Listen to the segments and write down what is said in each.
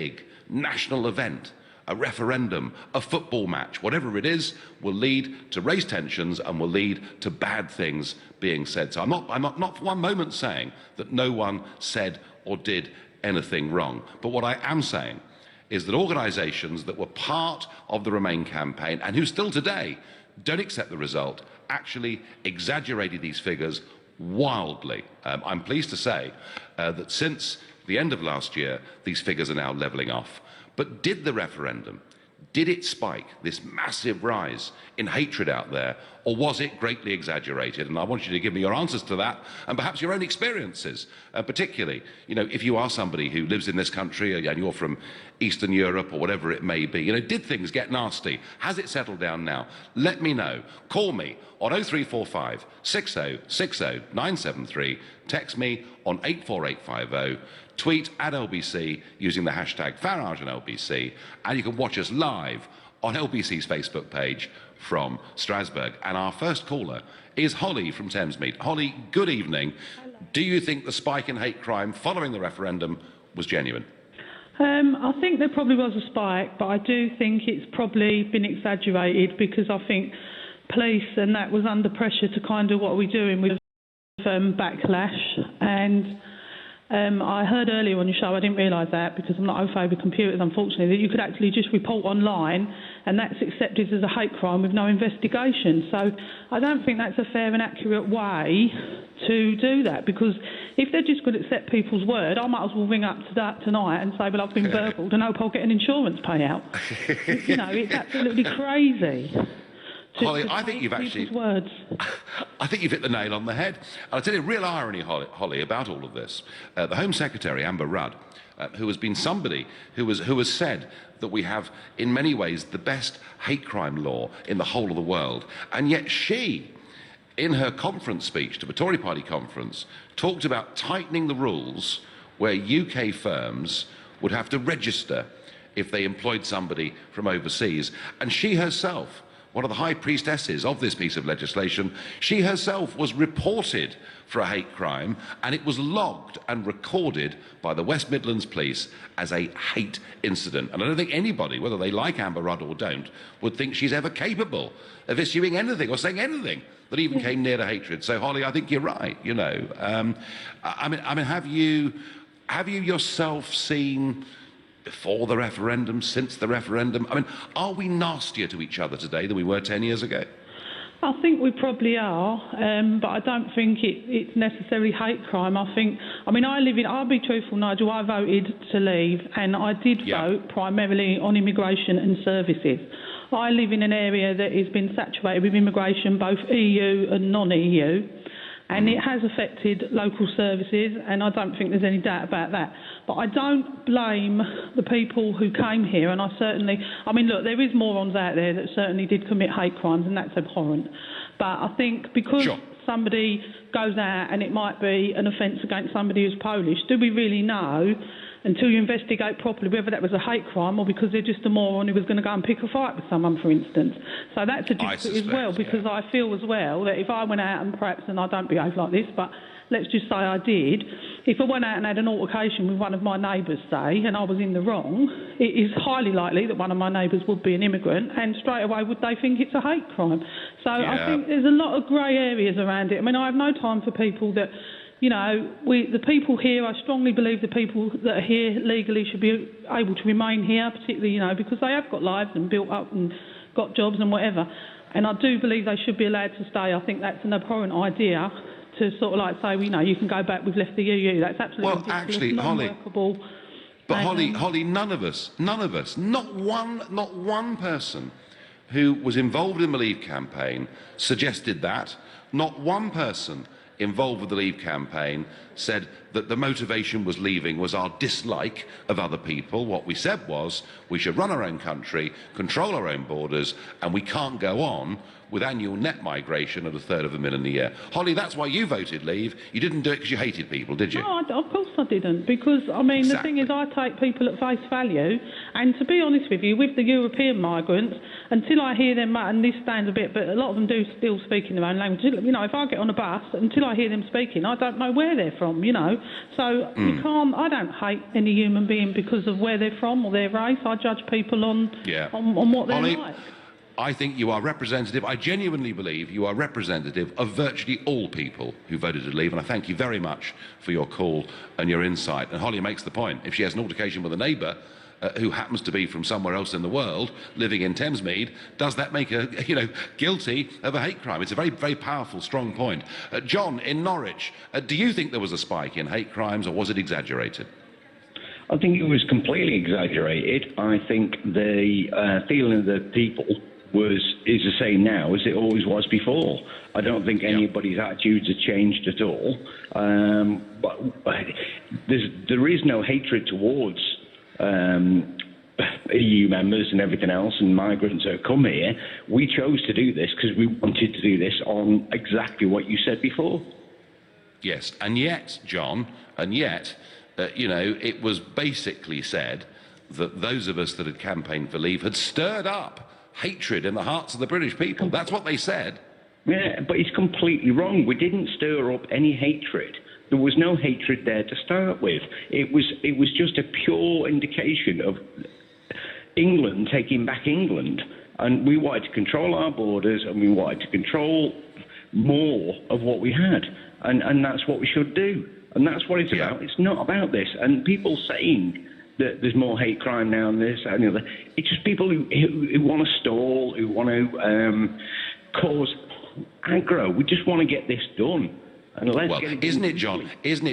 big national event, a referendum, a football match, whatever it is, will lead to raised tensions and will lead to bad things being said. So I'm not for one moment saying that no one said or did anything wrong. But what I am saying is that organisations that were part of the Remain campaign and who still today don't accept the result actually exaggerated these figures wildly. I'm pleased to say that since the end of last year, these figures are now levelling off. But did the referendum, did it spike this massive rise in hatred out there, or was it greatly exaggerated? And I want you to give me your answers to that, and perhaps your own experiences, particularly, you know, if you are somebody who lives in this country and you're from Eastern Europe or whatever it may be, you know, did things get nasty? Has it settled down now? Let me know. Call me on 0345 6060 973, text me on 84850, tweet at LBC using the hashtag Farage and LBC, and you can watch us live on LBC's Facebook page from Strasbourg. And our first caller is Holly from Thamesmead. Holly, good evening. Hello. Do you think the spike in hate crime following the referendum was genuine? I think there probably was a spike, but I do think it's probably been exaggerated because I think police and that was under pressure to kind of what are we doing with backlash. And I heard earlier on your show, I didn't realise that because I'm not au fait with computers, unfortunately, that you could actually just report online and that's accepted as a hate crime with no investigation. So I don't think that's a fair and accurate way to do that, because if they're just going to accept people's word, I might as well ring up to that tonight and say, well, I've been burgled and hope I'll get an insurance payout. You know, it's absolutely crazy. Holly, I think you've actually... words. I think you've hit the nail on the head. I'll tell you a real irony, Holly, about all of this. The Home Secretary, Amber Rudd, who has been somebody who has said that we have, in many ways, the best hate crime law in the whole of the world. And yet she, in her conference speech to the Tory party conference, talked about tightening the rules where UK firms would have to register if they employed somebody from overseas. And she herself, one of the high priestesses of this piece of legislation, she herself was reported for a hate crime, and it was logged and recorded by the West Midlands Police as a hate incident. And I don't think anybody, whether they like Amber Rudd or don't, would think she's ever capable of issuing anything or saying anything that even came near to hatred. So, Holly, I think you're right, you know. I mean, have you yourself seen, before the referendum, since the referendum, I mean, are we nastier to each other today than we were 10 years ago? I think we probably are, but I don't think it's necessarily hate crime. I mean, I'll be truthful, Nigel, I voted to leave, and I did vote primarily on immigration and services. I live in an area that has been saturated with immigration, both EU and non-EU, and it has affected local services, and I don't think there's any doubt about that. But I don't blame the people who came here, and I mean, look, there is morons out there that certainly did commit hate crimes, and that's abhorrent. But I think because somebody goes out and it might be an offence against somebody who's Polish, do we really know, until you investigate properly, whether that was a hate crime or because they're just a moron who was going to go and pick a fight with someone, for instance? So that's a difficult as well, because I feel as well that if I went out and perhaps, and I don't behave like this, but let's just say I did, if I went out and had an altercation with one of my neighbours, say, and I was in the wrong, it is highly likely that one of my neighbours would be an immigrant, and straight away would they think it's a hate crime. So I think there's a lot of grey areas around it. I mean, I have no time for people that, you know, the people here, I strongly believe the people that are here legally should be able to remain here, particularly, you know, because they have got lives and built up and got jobs and whatever. And I do believe they should be allowed to stay. I think that's an abhorrent idea to sort of like say, well, you know, you can go back, we've left the EU. That's absolutely ridiculous, actually, non-workable. But Holly, none of us, not one person who was involved in the Leave campaign suggested that. Not one person involved with the Leave campaign said that the motivation was leaving was our dislike of other people. What we said was we should run our own country, control our own borders, and we can't go on with annual net migration of 1/3 of a million a year. Holly, that's why you voted Leave. You didn't do it because you hated people, did you? No, of course I didn't, because, I mean, the thing is, I take people at face value, and to be honest with you, with the European migrants, until I hear them, and this stands a bit, but a lot of them do still speak in their own language. You know, if I get on a bus, until I hear them speaking, I don't know where they're from, you know. So you can't, I don't hate any human being because of where they're from or their race. I judge people on what they're like. I think you are representative. I genuinely believe you are representative of virtually all people who voted to leave, and I thank you very much for your call and your insight. And Holly makes the point. If she has an altercation with a neighbour who happens to be from somewhere else in the world, living in Thamesmead, does that make her, you know, guilty of a hate crime? It's a very, very powerful, strong point. John, in Norwich, do you think there was a spike in hate crimes, or was it exaggerated? I think it was completely exaggerated. I think the feeling of the people is the same now as it always was before. I don't think anybody's attitudes have changed at all. But there is no hatred towards EU members and everything else and migrants that come here. We chose to do this because we wanted to do this on exactly what you said before. Yes, and yet, John, you know, it was basically said that those of us that had campaigned for leave had stirred up hatred in the hearts of the British people. That's what they said. Yeah, but it's completely wrong. We didn't stir up any hatred. There was no hatred there to start with. It was just a pure indication of England taking back England. And we wanted to control our borders, and we wanted to control more of what we had. And that's what we should do. And that's what it's about. It's not about this. And people saying that there's more hate crime now and this and the other, it's just people who want to stall, who want to cause aggro. We just want to get this done. And let's get it isn't it,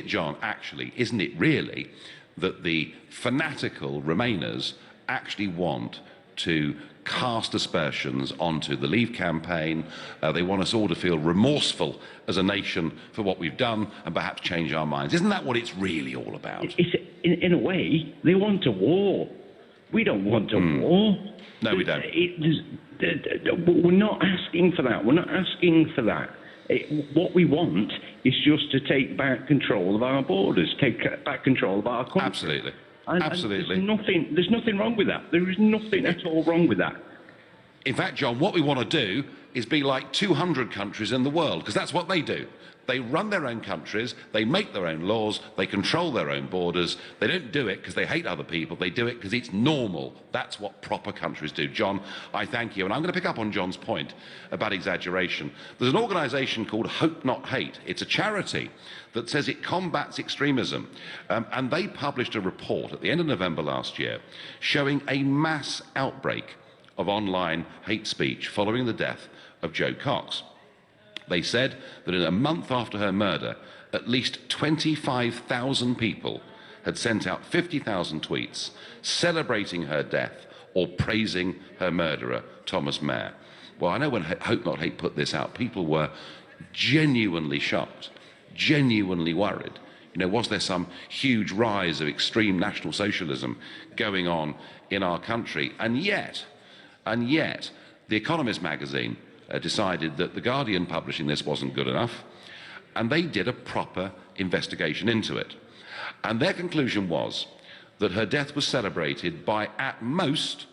John, actually, isn't it really that the fanatical Remainers actually want to cast aspersions onto the Leave campaign? They want us all to feel remorseful as a nation for what we've done and perhaps change our minds. Isn't that what it's really all about? In a way, they want a war. We don't want a war. No, we don't. We're not asking for that. We're not asking for that. What we want is just to take back control of our borders, take back control of our country. Absolutely. Absolutely. And there's nothing wrong with that. There is nothing at all wrong with that. In fact, John, what we want to do is be like 200 countries in the world, because that's what they do. They run their own countries, they make their own laws, they control their own borders. They don't do it because they hate other people, they do it because it's normal. That's what proper countries do. John, I thank you. And I'm going to pick up on John's point about exaggeration. There's an organisation called Hope Not Hate. It's a charity that says it combats extremism. And they published a report at the end of November last year showing a mass outbreak of online hate speech following the death of Jo Cox. They said that in a month after her murder, at least 25,000 people had sent out 50,000 tweets celebrating her death or praising her murderer, Thomas Mair. Well, I know when Hope Not Hate put this out, people were genuinely shocked, genuinely worried. You know, was there some huge rise of extreme National Socialism going on in our country? And yet, The Economist magazine decided that The Guardian publishing this wasn't good enough, and they did a proper investigation into it. And their conclusion was that her death was celebrated by, at most,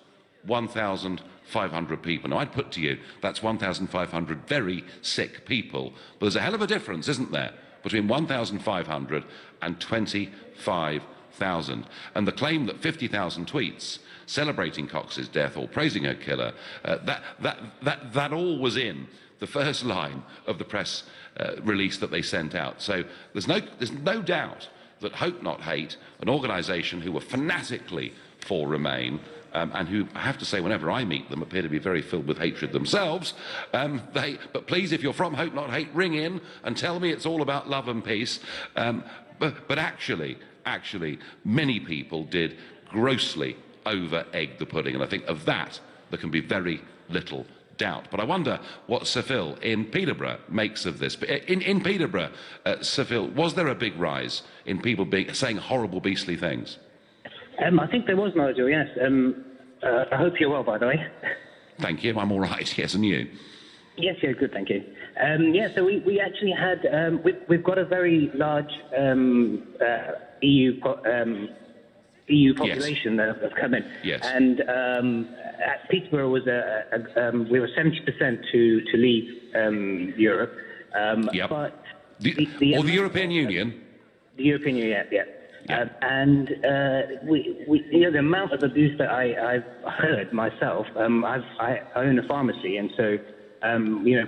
1,500 people. Now, I'd put to you, that's 1,500 very sick people. But there's a hell of a difference, isn't there, between 1,500 and 25,000. And the claim that 50,000 tweets celebrating Cox's death or praising her killer, that all was in the first line of the press release that they sent out. So there's no doubt that Hope Not Hate, an organisation who were fanatically for Remain, and who, I have to say, whenever I meet them, appear to be very filled with hatred themselves. But please, if you're from Hope Not Hate, ring in and tell me it's all about love and peace. But actually, many people did grossly over-egg the pudding, and I think of that there can be very little doubt. But I wonder what Sir Phil in Peterborough makes of this. In Peterborough, Sir Phil, was there a big rise in people saying horrible, beastly things? I think there was, Nigel, yes. I hope you're well, by the way. Thank you, I'm all right, yes, and you? Yes, yeah, good, thank you. So we actually had, we've got a very large EU population that have come in. Yes. And at Peterborough was we were 70% to leave Europe. Yep. But the European Union? The European Union, yeah. And the amount of abuse that I've heard myself, I own a pharmacy, and so,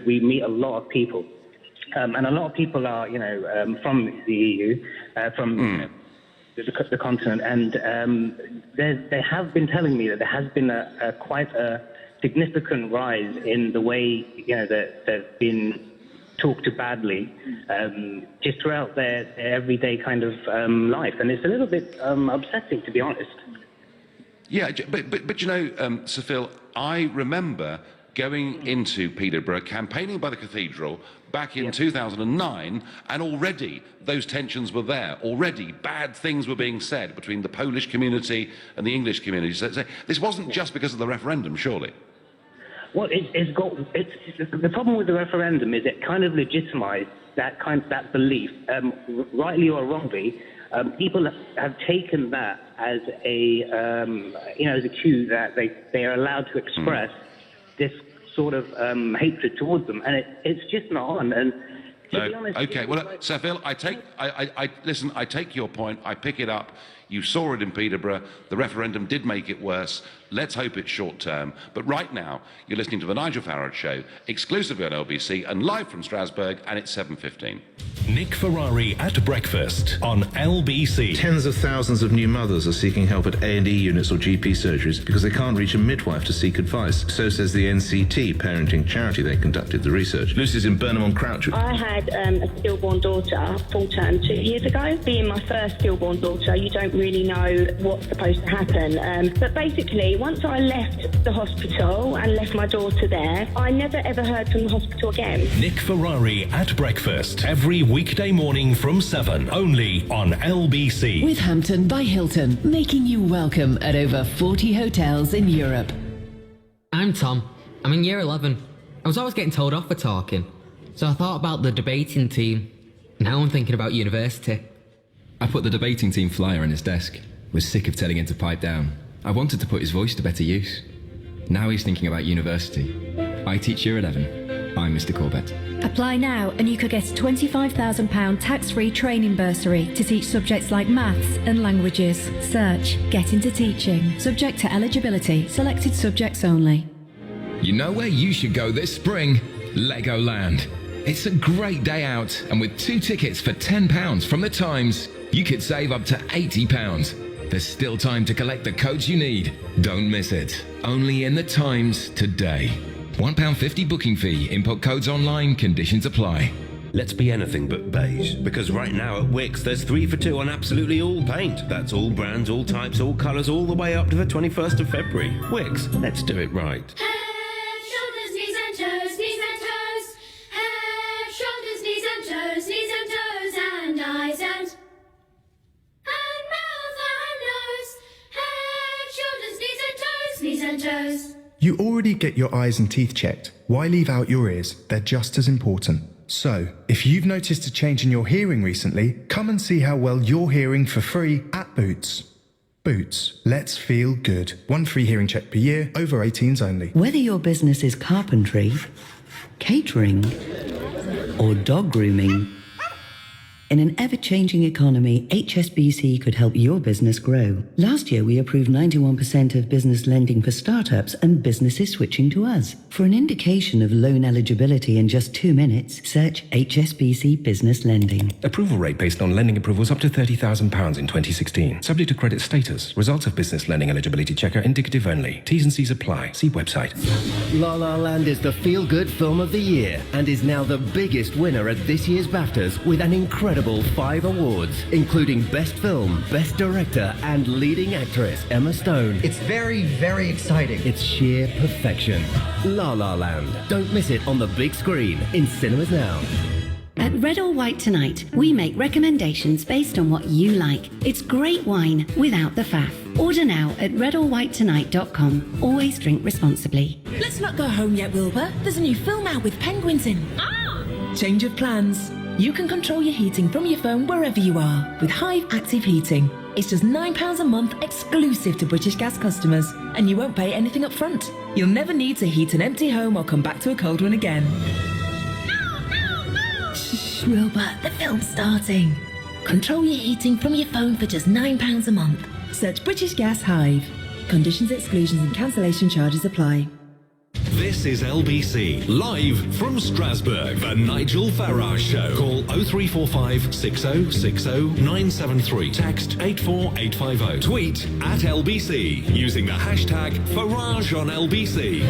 we meet a lot of people. And a lot of people are, from the EU, from the continent, and they have been telling me that there has been quite a significant rise in the way, that they've been talked to badly just throughout their everyday kind of life. And it's a little bit upsetting, to be honest. Yeah, but Sir Phil, I remember going into Peterborough, campaigning by the cathedral back in 2009, and already those tensions were there. Already bad things were being said between the Polish community and the English community. So this wasn't just because of the referendum, surely? Well, the problem with the referendum is it kind of legitimized that belief, rightly or wrongly. People have taken that as as a cue that they are allowed to express this sort of hatred towards them, and it's just not on. And to be honest, okay. Well, Sir Phil, I take your point. I pick it up. You saw it in Peterborough. The referendum did make it worse. Let's hope it's short term. But right now, you're listening to the Nigel Farage Show, exclusively on LBC and live from Strasbourg, and it's 7:15. Nick Ferrari at breakfast on LBC. Tens of thousands of new mothers are seeking help at A&E units or GP surgeries because they can't reach a midwife to seek advice. So says the NCT parenting charity they conducted the research. Lucy's in Burnham-on-Crouch. I had a stillborn daughter full term 2 years ago. Being my first stillborn daughter, you don't really know what's supposed to happen. But basically, once I left the hospital and left my daughter there, I never ever heard from the hospital again. Nick Ferrari at breakfast every weekday morning from 7, only on LBC. With Hampton by Hilton, making you welcome at over 40 hotels in Europe. I'm Tom. I'm in year 11. I was always getting told off for talking, so I thought about the debating team. Now I'm thinking about university. I put the debating team flyer on his desk. Was sick of telling him to pipe down. I wanted to put his voice to better use. Now he's thinking about university. I teach year 11. I'm Mr. Corbett. Apply now and you could get a £25,000 tax-free training bursary to teach subjects like maths and languages. Search Get Into Teaching. Subject to eligibility. Selected subjects only. You know where you should go this spring? Legoland. It's a great day out, and with 2 tickets for £10 from the Times, you could save up to £80. There's still time to collect the codes you need. Don't miss it. Only in the Times today. £1.50 booking fee. Input codes online. Conditions apply. Let's be anything but beige, because right now at Wickes there's 3 for 2 on absolutely all paint. That's all brands, all types, all colours, all the way up to the 21st of February. Wickes, let's do it right. Head, shoulders, knees and toes, knees and toes. Head, shoulders, knees and toes, knees and toes, and eyes and mouth and nose. Head, shoulders, knees and toes, knees and toes. You already get your eyes and teeth checked. Why leave out your ears? They're just as important. So, if you've noticed a change in your hearing recently, come and see how well you're hearing for free at Boots. Boots, let's feel good. 1 free hearing check per year, over 18s only. Whether your business is carpentry, catering, or dog grooming, in an ever-changing economy, HSBC could help your business grow. Last year, we approved 91% of business lending for startups and businesses switching to us. For an indication of loan eligibility in just 2 minutes, search HSBC Business Lending. Approval rate based on lending approvals up to £30,000 in 2016. Subject to credit status. Results of business lending eligibility checker indicative only. T's and C's apply. See website. La La Land is the feel-good film of the year and is now the biggest winner at this year's BAFTAs with an incredible 5 awards, including Best Film, Best Director, and Leading Actress Emma Stone. It's very, very exciting. It's sheer perfection. La La Land. Don't miss it on the big screen in cinemas now. At Red or White Tonight, we make recommendations based on what you like. It's great wine without the faff. Order now at redorwhitetonight.com. Always drink responsibly. Let's not go home yet, Wilbur. There's a new film out with penguins in. Ah! Change of plans. You can control your heating from your phone wherever you are with Hive Active Heating. It's just £9 a month exclusive to British Gas customers, and you won't pay anything up front. You'll never need to heat an empty home or come back to a cold one again. Shh, Robert, the film's starting. Control your heating from your phone for just £9 a month. Search British Gas Hive. Conditions, exclusions and cancellation charges apply. This is LBC, live from Strasbourg, the Nigel Farage Show. Call 0345 6060 973. Text 84850. Tweet at LBC using the hashtag Farage on LBC.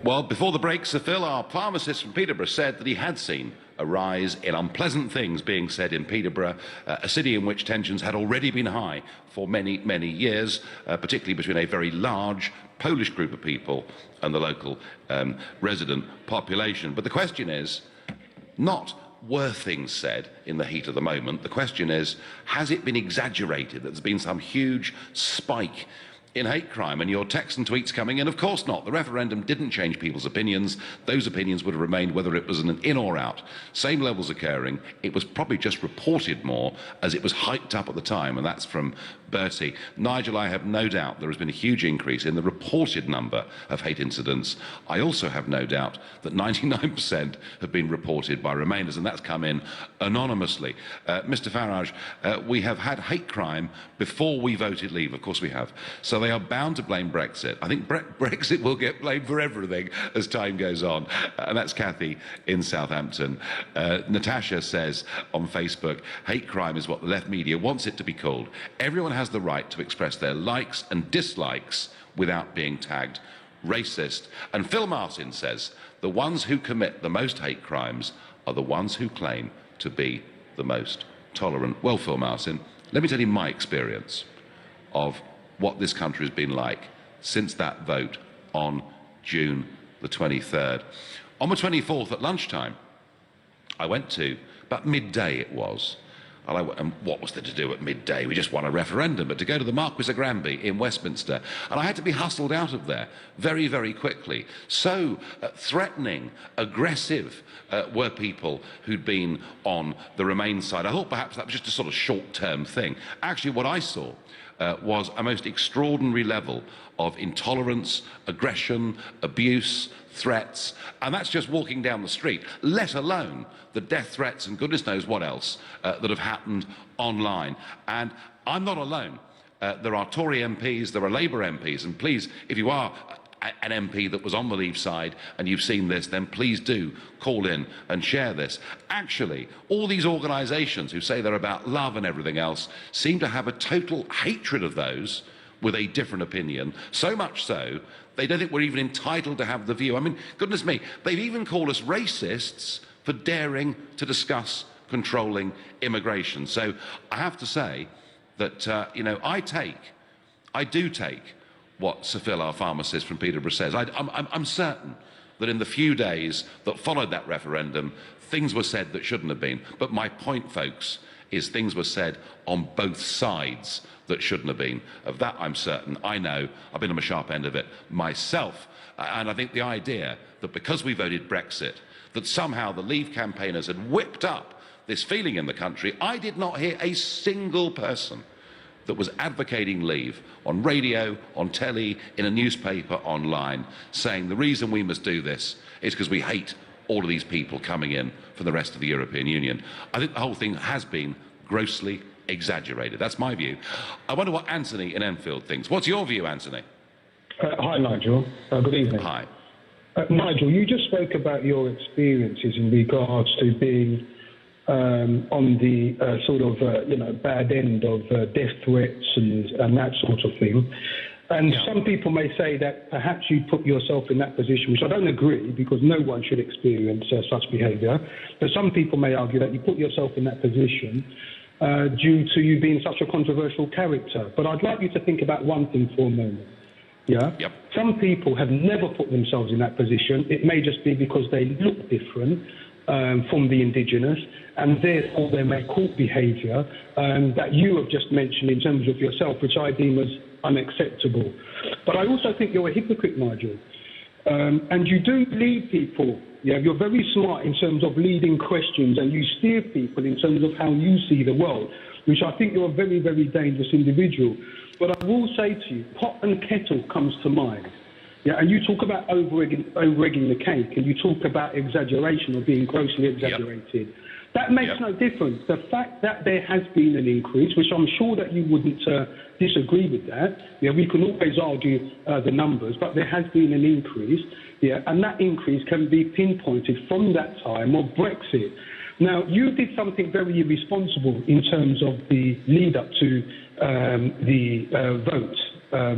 Well, before the break, Sir Phil, our pharmacist from Peterborough, said that he had seen a rise in unpleasant things being said in Peterborough, a city in which tensions had already been high for many, many years, particularly between a very large Polish group of people and the local resident population. But the question is not were things said in the heat of the moment. The question is, has it been exaggerated that there's been some huge spike in hate crime? And your texts and tweets coming in, of course not. The referendum didn't change people's opinions. Those opinions would have remained whether it was an in or out. Same levels occurring. It was probably just reported more as it was hyped up at the time, and that's from Bertie. Nigel, I have no doubt there has been a huge increase in the reported number of hate incidents. I also have no doubt that 99% have been reported by Remainers, and that's come in anonymously. Mr. Farage, we have had hate crime before we voted leave. Of course we have. So they are bound to blame Brexit. I think Brexit will get blamed for everything as time goes on. And that's Kathy in Southampton. Natasha says on Facebook, hate crime is what the left media wants it to be called. Everyone has the right to express their likes and dislikes without being tagged racist. And Phil Martin says, the ones who commit the most hate crimes are the ones who claim to be the most tolerant. Well, Phil Martin, let me tell you my experience of what this country has been like since that vote on June the 23rd. On the 24th at lunchtime, I went to, about midday it was, and what was there to do at midday? We just won a referendum, but to go to the Marquis of Granby in Westminster, and I had to be hustled out of there very, very quickly. So threatening, aggressive were people who'd been on the Remain side. I thought perhaps that was just a sort of short-term thing. Actually, what I saw was a most extraordinary level of intolerance, aggression, abuse, threats, and that's just walking down the street, let alone the death threats and goodness knows what else that have happened online. And I'm not alone. There are Tory MPs, there are Labour MPs, and please, if you are an MP that was on the Leave side and you've seen this, then please do call in and share this. Actually, all these organisations who say they're about love and everything else seem to have a total hatred of those with a different opinion, so much so they don't think we're even entitled to have the view. I mean, goodness me, they've even called us racists for daring to discuss controlling immigration. So I have to say that, I do take what Sir Phil, our pharmacist from Peterborough, says. I'm certain that in the few days that followed that referendum, things were said that shouldn't have been. But my point, folks, is things were said on both sides that shouldn't have been. Of that I'm certain. I know. I've been on the sharp end of it myself. And I think the idea that because we voted Brexit, that somehow the Leave campaigners had whipped up this feeling in the country, I did not hear a single person that was advocating Leave on radio, on telly, in a newspaper, online, saying the reason we must do this is because we hate all of these people coming in from the rest of the European Union. I think the whole thing has been grossly exaggerated. That's my view. I wonder what Anthony in Enfield thinks. What's your view, Anthony? Hi, Nigel. Good evening. Hi. Nigel, you just spoke about your experiences in regards to being on the bad end of death threats and that sort of thing. And some people may say that perhaps you put yourself in that position, which I don't agree, because no one should experience such behaviour. But some people may argue that you put yourself in that position due to you being such a controversial character. But I'd like you to think about one thing for a moment. Yeah? Yep. Some people have never put themselves in that position. It may just be because they look different from the indigenous, and therefore they may court behaviour that you have just mentioned in terms of yourself, which I deem as unacceptable. But I also think you're a hypocrite, Nigel. And you do lead people. Yeah, you're very smart in terms of leading questions, and you steer people in terms of how you see the world, which I think you're a very, very dangerous individual. But I will say to you, pot and kettle comes to mind. Yeah, and you talk about over-egging the cake, and you talk about exaggeration or being grossly exaggerated. Yep. That makes no difference. The fact that there has been an increase, which I'm sure that you wouldn't disagree with that. Yeah, we can always argue the numbers, but there has been an increase. Yeah, and that increase can be pinpointed from that time of Brexit. Now, you did something very irresponsible in terms of the lead-up to the vote.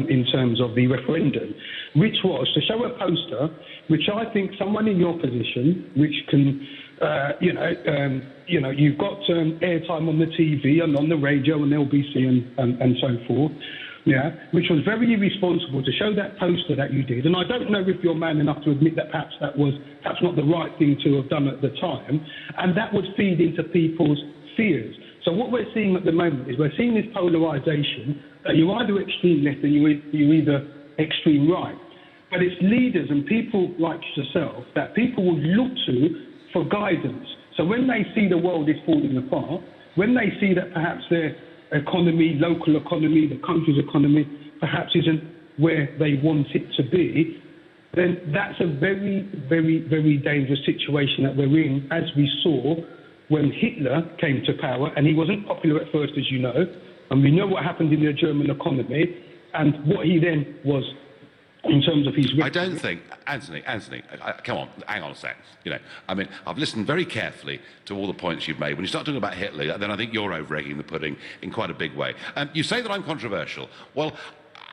In terms of the referendum, which was to show a poster, which I think someone in your position, which can, you've got airtime on the TV and on the radio and LBC and so forth, yeah, which was very irresponsible to show that poster that you did. And I don't know if you're man enough to admit that perhaps that was not the right thing to have done at the time, and that would feed into people's fears. So what we're seeing at the moment is we're seeing this polarisation that you're either extreme left or you're either extreme right. But it's leaders and people like yourself that people will look to for guidance. So when they see the world is falling apart, when they see that perhaps their economy, local economy, the country's economy, perhaps isn't where they want it to be, then that's a very, very, very dangerous situation that we're in, as we saw when Hitler came to power, and he wasn't popular at first, as you know, and we know what happened in the German economy, and what he then was in terms of his... I don't think, Anthony, come on, hang on a sec. I've listened very carefully to all the points you've made. When you start talking about Hitler, then I think you're over-egging the pudding in quite a big way. You say that I'm controversial. Well,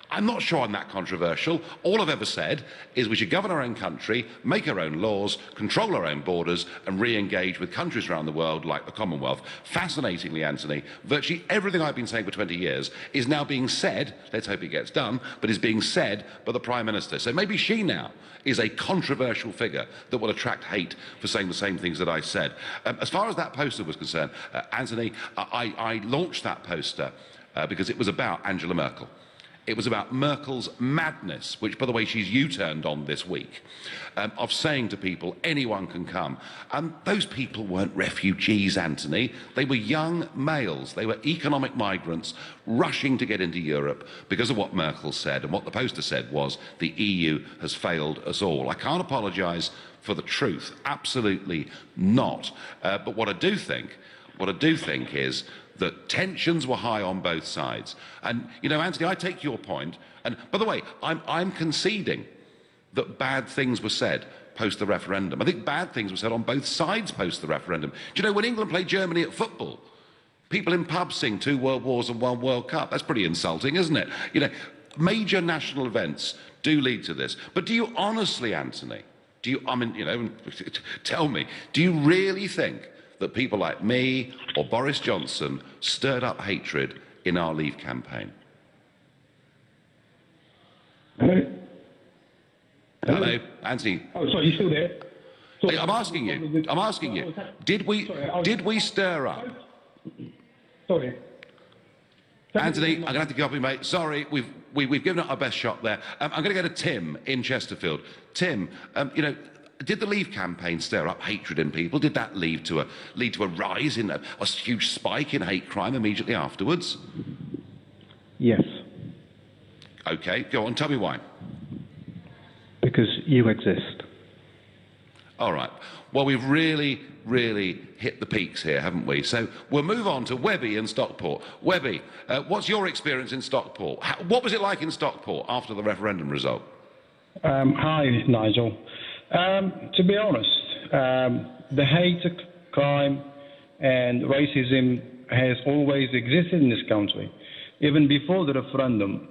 I'm not sure I'm that controversial. All I've ever said is we should govern our own country, make our own laws, control our own borders, and re-engage with countries around the world like the Commonwealth. Fascinatingly, Anthony, virtually everything I've been saying for 20 years is now being said, let's hope it gets done, but is being said by the Prime Minister. So maybe she now is a controversial figure that will attract hate for saying the same things that I said. As far as that poster was concerned, Anthony, I launched that poster because it was about Angela Merkel. It was about Merkel's madness, which, by the way, she's U-turned on this week, of saying to people, anyone can come. And those people weren't refugees, Anthony. They were young males. They were economic migrants rushing to get into Europe because of what Merkel said. And what the poster said was, the EU has failed us all. I can't apologise for the truth. Absolutely not. But what I do think is that tensions were high on both sides. And, Anthony, I take your point. And, by the way, I'm conceding that bad things were said post the referendum. I think bad things were said on both sides post the referendum. Do you know, when England played Germany at football, people in pubs sing 2 World Wars and 1 World Cup. That's pretty insulting, isn't it? Major national events do lead to this. But do you honestly, Anthony, tell me, do you really think that people like me or Boris Johnson stirred up hatred in our Leave campaign? Hello, Anthony. Oh, sorry, you still there? Sorry, I'm asking you. Did we stir up? Sorry. Anthony, I'm going to have to give up, mate. Sorry, we've given it our best shot there. I'm going to go to Tim in Chesterfield. Tim, did the Leave campaign stir up hatred in people? Did that lead to a rise in a huge spike in hate crime immediately afterwards? Yes. Okay, go on, tell me why. Because you exist. All right. Well, we've really, really hit the peaks here, haven't we? So we'll move on to Webby in Stockport. Webby, what's your experience in Stockport? What was it like in Stockport after the referendum result? Hi, Nigel. To be honest, the hate crime and racism has always existed in this country, even before the referendum.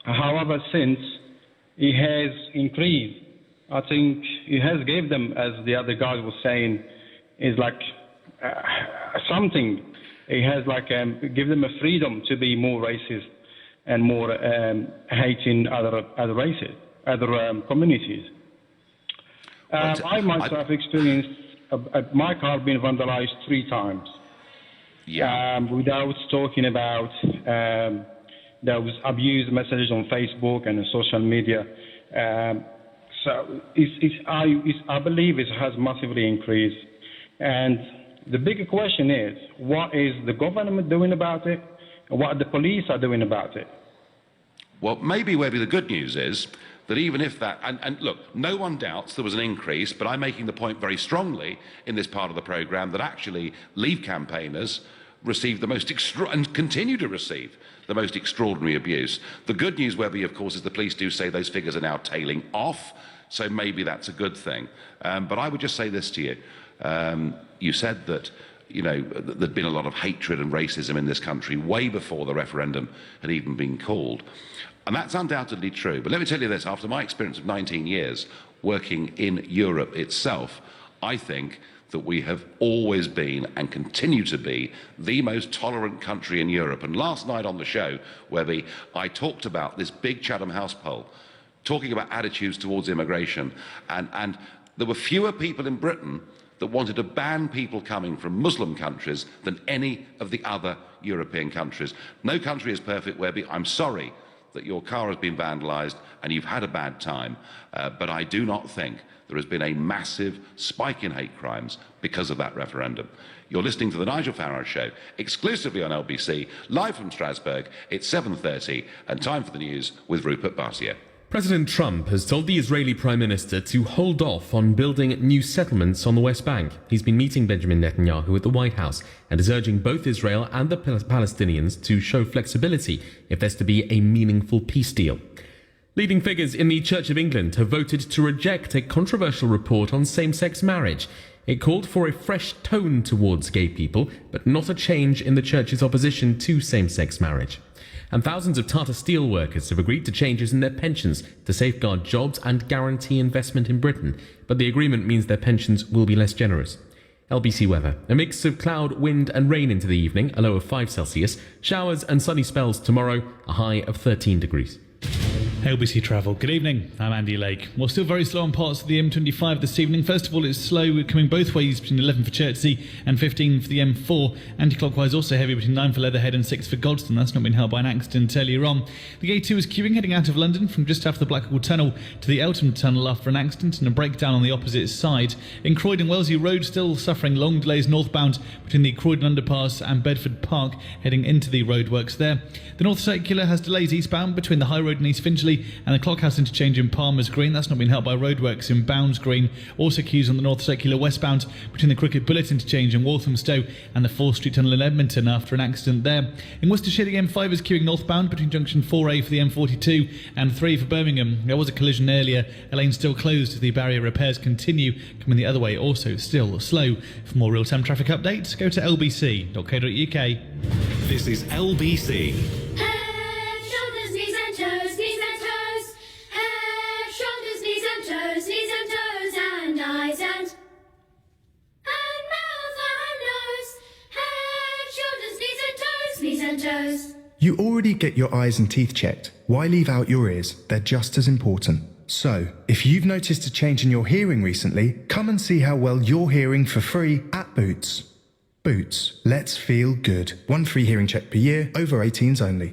However, since it has increased, I think it has gave them, as the other guy was saying, is like something. It has like give them a freedom to be more racist and more hating other races, other communities. I myself experienced my car being vandalized 3 times. Yeah. Without talking about there was abuse messages on Facebook and social media. So I believe it has massively increased. And the bigger question is, what is the government doing about it? And what the police are doing about it? Well, maybe the good news is that even if that, and look, no one doubts there was an increase, but I'm making the point very strongly in this part of the programme that actually Leave campaigners received the most and continue to receive the most extraordinary abuse. The good news, Webby, of course, is the police do say those figures are now tailing off, so maybe that's a good thing. But I would just say this to you. You said that, you know, there'd been a lot of hatred and racism in this country way before the referendum had even been called. And that's undoubtedly true. But let me tell you this, after my experience of 19 years working in Europe itself, I think that we have always been and continue to be the most tolerant country in Europe. And last night on the show, Webby, I talked about this big Chatham House poll, talking about attitudes towards immigration. And there were fewer people in Britain that wanted to ban people coming from Muslim countries than any of the other European countries. No country is perfect, Webby. I'm sorry that your car has been vandalised and you've had a bad time, but I do not think there has been a massive spike in hate crimes because of that referendum. You're listening to the Nigel Farage Show, exclusively on LBC, live from Strasbourg. It's 7:30 and time for the news with Rupert Bartier. President Trump has told the Israeli Prime Minister to hold off on building new settlements on the West Bank. He's been meeting Benjamin Netanyahu at the White House and is urging both Israel and the Palestinians to show flexibility if there's to be a meaningful peace deal. Leading figures in the Church of England have voted to reject a controversial report on same-sex marriage. It called for a fresh tone towards gay people, but not a change in the Church's opposition to same-sex marriage. And thousands of Tata Steel workers have agreed to changes in their pensions to safeguard jobs and guarantee investment in Britain, but the agreement means their pensions will be less generous. LBC weather. A mix of cloud, wind and rain into the evening, a low of 5 Celsius. Showers and sunny spells tomorrow, a high of 13 degrees. LBC Travel. Good evening, I'm Andy Lake. Well, still very slow on parts of the M25 this evening. First of all, it's slow coming both ways between 11 for Chertsey and 15 for the M4. Anti-clockwise also heavy between 9 for Leatherhead and 6 for Godstone. That's not been helped by an accident earlier on. The A2 is queuing heading out of London from just after the Blackwall Tunnel to the Eltham Tunnel after an accident and a breakdown on the opposite side. In Croydon, Wellesley Road still suffering long delays northbound between the Croydon Underpass and Bedford Park heading into the roadworks there. The North Circular has delays eastbound between the High Road and East Finchley and the Clockhouse interchange in Palmer's Green. That's not been helped by roadworks in Bounds Green. Also queues on the North Circular westbound between the Cricket Bullet interchange in Walthamstow and the 4th Street Tunnel in Edmonton after an accident there. In Worcestershire, the M5 is queuing northbound between junction 4A for the M42 and 3 for Birmingham. There was a collision earlier. A lane still closed as the barrier repairs continue. Coming the other way, also still slow. For more real-time traffic updates, go to lbc.co.uk. This is LBC. Head, shoulders, knees and toes, knees and toes. Head, shoulders, knees and toes, knees and toes, and eyes and mouth and nose. Head, shoulders, knees and toes, knees and toes. You already get your eyes and teeth checked. Why leave out your ears? They're just as important. So, if you've noticed a change in your hearing recently, come and see how well you're hearing for free at Boots. Boots, let's feel good. 1 free hearing check per year, over 18s only.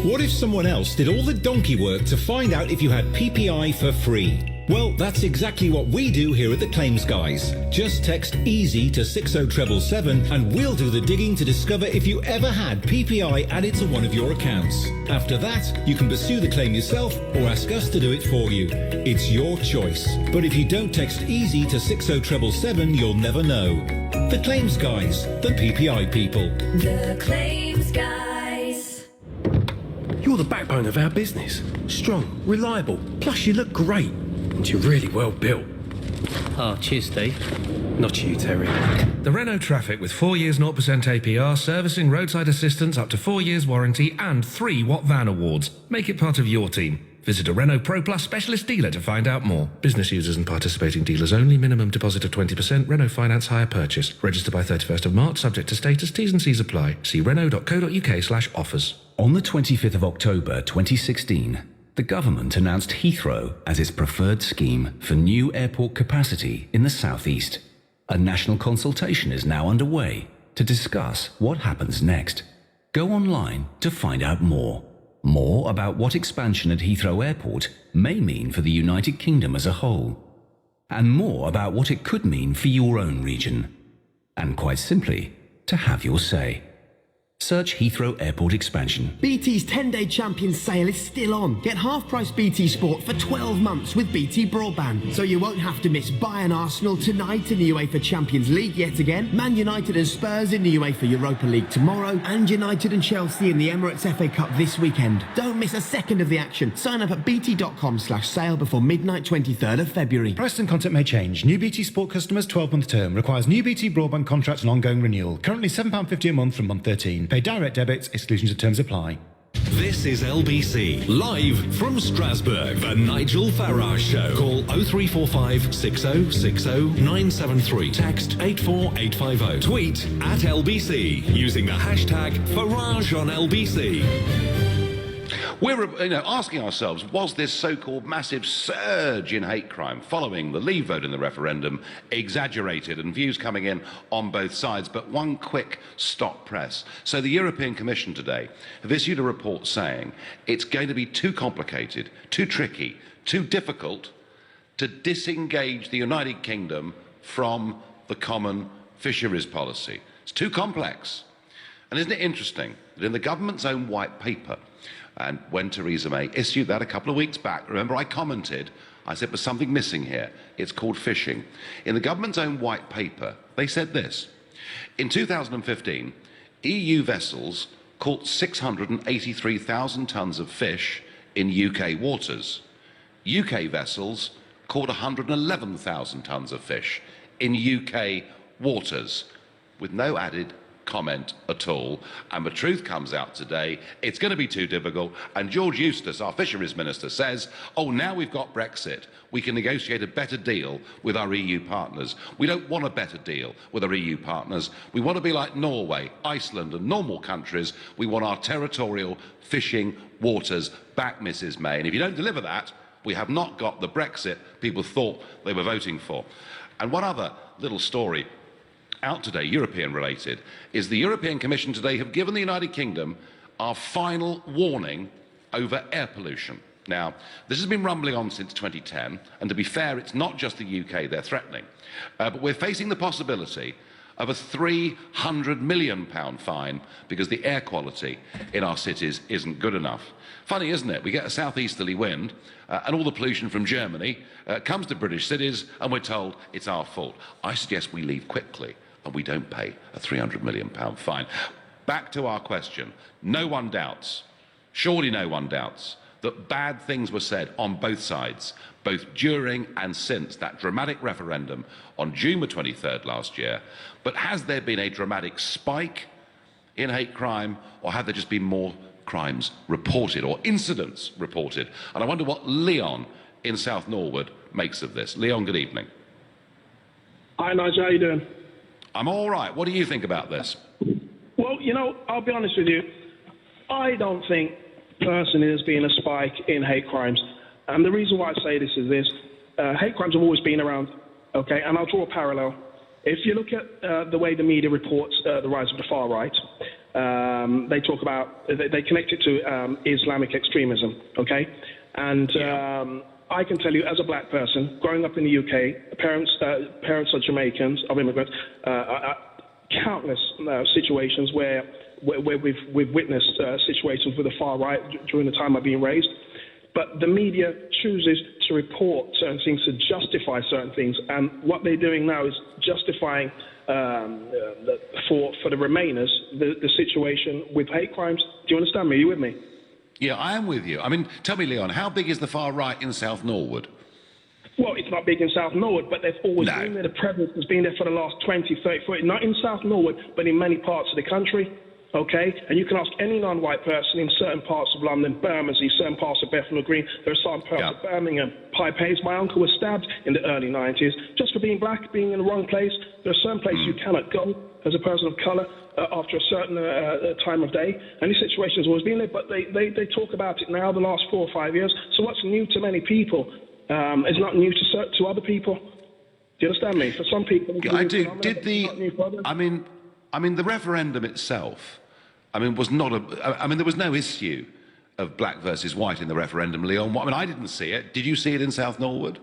What if someone else did all the donkey work to find out if you had PPI for free? Well, that's exactly what we do here at the Claims Guys. Just text EASY to 60777 and we'll do the digging to discover if you ever had PPI added to one of your accounts. After that, you can pursue the claim yourself or ask us to do it for you. It's your choice. But if you don't text EASY to 60777, you'll never know. The Claims Guys, the PPI people. The Claims Guys. You're the backbone of our business. Strong, reliable, plus you look great. And you're really well built. Oh, cheers, Steve. Not you, Terry. The Renault Traffic with 4 years 0% APR, servicing, roadside assistance, up to 4 years warranty and 3 Watt Van Awards. Make it part of your team. Visit a Renault Pro Plus specialist dealer to find out more. Business users and participating dealers only. Minimum deposit of 20%. Renault Finance hire purchase. Register by 31st of March. Subject to status. T's and C's apply. See renault.co.uk/offers. On the 25th of October 2016, the government announced Heathrow as its preferred scheme for new airport capacity in the southeast. A national consultation is now underway to discuss what happens next. Go online to find out more. More about what expansion at Heathrow Airport may mean for the United Kingdom as a whole. And more about what it could mean for your own region. And quite simply, to have your say. Search Heathrow Airport expansion. BT's 10-day Champions sale is still on. Get half-price BT Sport for 12 months with BT Broadband. So you won't have to miss Bayern Arsenal tonight in the UEFA Champions League yet again, Man United and Spurs in the UEFA Europa League tomorrow, and United and Chelsea in the Emirates FA Cup this weekend. Don't miss a second of the action. Sign up at bt.com/sale before midnight 23rd of February. Price and content may change. New BT Sport customers 12-month term. Requires new BT Broadband contract and ongoing renewal. Currently £7.50 a month from month 13. Pay direct debits, exclusions and terms apply. This is LBC, live from Strasbourg, the Nigel Farage Show. Call 0345 6060 973. Text 84850. Tweet at LBC using the hashtag Farage on LBC. We're asking ourselves, was this so-called massive surge in hate crime following the Leave vote in the referendum exaggerated, and views coming in on both sides? But one quick stop press. So the European Commission today have issued a report saying it's going to be too complicated, too tricky, too difficult to disengage the United Kingdom from the common fisheries policy. It's too complex. And isn't it interesting that in the government's own white paper, and when Theresa May issued that a couple of weeks back, remember I commented, I said there's something missing here. It's called fishing. In the government's own white paper, they said this. In 2015, EU vessels caught 683,000 tonnes of fish in UK waters. UK vessels caught 111,000 tonnes of fish in UK waters, with no added comment at all. And the truth comes out today, it's going to be too difficult. And George Eustace, our fisheries minister, says, oh, now we've got Brexit, we can negotiate a better deal with our EU partners. We don't want a better deal with our EU partners. We want to be like Norway, Iceland and normal countries. We want our territorial fishing waters back, Mrs May. And if you don't deliver that, we have not got the Brexit people thought they were voting for. And one other little story out today, European related, is the European Commission today have given the United Kingdom our final warning over air pollution. Now, this has been rumbling on since 2010, and to be fair, it's not just the UK they're threatening, but we're facing the possibility of a £300 million fine because the air quality in our cities isn't good enough. Funny, isn't it? We get a southeasterly wind and all the pollution from Germany comes to British cities and we're told it's our fault. I suggest we leave quickly and we don't pay a £300 million fine. Back to our question. No one doubts, surely no one doubts, that bad things were said on both sides, both during and since that dramatic referendum on June the 23rd last year. But has there been a dramatic spike in hate crime, or have there just been more crimes reported or incidents reported? And I wonder what Leon in South Norwood makes of this. Leon, good evening. Hi, Nigel, how you doing? I'm all right. What do you think about this? Well, you know, I'll be honest with you. I don't think personally there's been a spike in hate crimes. And the reason why I say this is this. Hate crimes have always been around, okay? And I'll draw a parallel. If you look at the way the media reports the rise of the far right, they talk about, they connect it to Islamic extremism, okay? And I can tell you, as a black person, growing up in the UK, parents are Jamaicans, of immigrants, countless situations where we've witnessed situations with the far right during the time I've been raised. But the media chooses to report certain things, to justify certain things. And what they're doing now is justifying, for the Remainers, the situation with hate crimes. Do you understand me? Are you with me? Yeah, I am with you. I mean, tell me, Leon, how big is the far right in South Norwood? Well, it's not big in South Norwood, but they've always been there. The presence has been there for the last 20, 30, 40, not in South Norwood, but in many parts of the country. Okay, and you can ask any non-white person in certain parts of London, Bermondsey, certain parts of Bethnal Green, there are certain parts of Birmingham, Pipe Hayes. My uncle was stabbed in the early 90s just for being black, being in the wrong place. There are certain places you cannot go as a person of colour after a certain time of day. And this situation has always been there, but they talk about it now the last 4 or 5 years. So what's new to many people is not new to other people. Do you understand me? For some people, I do. I mean, the referendum itself, I mean, was not there was no issue of black versus white in the referendum, Leon. I mean, I didn't see it. Did you see it in South Norwood?